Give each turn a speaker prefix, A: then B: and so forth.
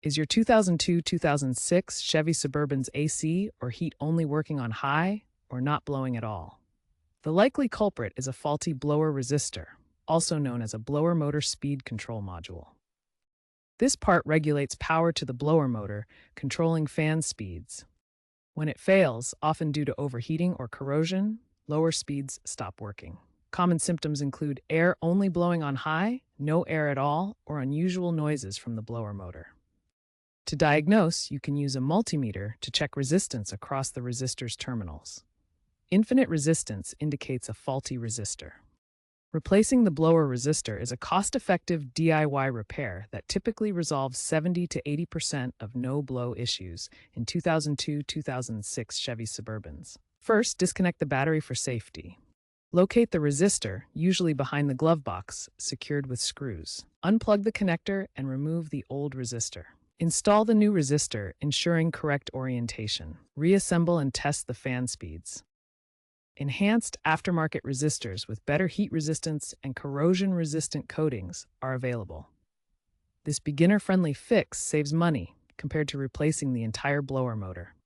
A: Is your 2002-2006 Chevy Suburban's AC or heat only working on high or not blowing at all? The likely culprit is a faulty blower resistor, also known as a blower motor speed control module. This part regulates power to the blower motor, controlling fan speeds. When it fails, often due to overheating or corrosion, lower speeds stop working. Common symptoms include air only blowing on high, no air at all, or unusual noises from the blower motor. To diagnose, you can use a multimeter to check resistance across the resistor's terminals. Infinite resistance indicates a faulty resistor. Replacing the blower resistor is a cost-effective DIY repair that typically resolves 70 to 80% of no-blow issues in 2002-2006 Chevy Suburbans. First, disconnect the battery for safety. Locate the resistor, usually behind the glove box, secured with screws. Unplug the connector and remove the old resistor. Install the new resistor, ensuring correct orientation. Reassemble and test the fan speeds. Enhanced aftermarket resistors with better heat resistance and corrosion-resistant coatings are available. This beginner-friendly fix saves money compared to replacing the entire blower motor.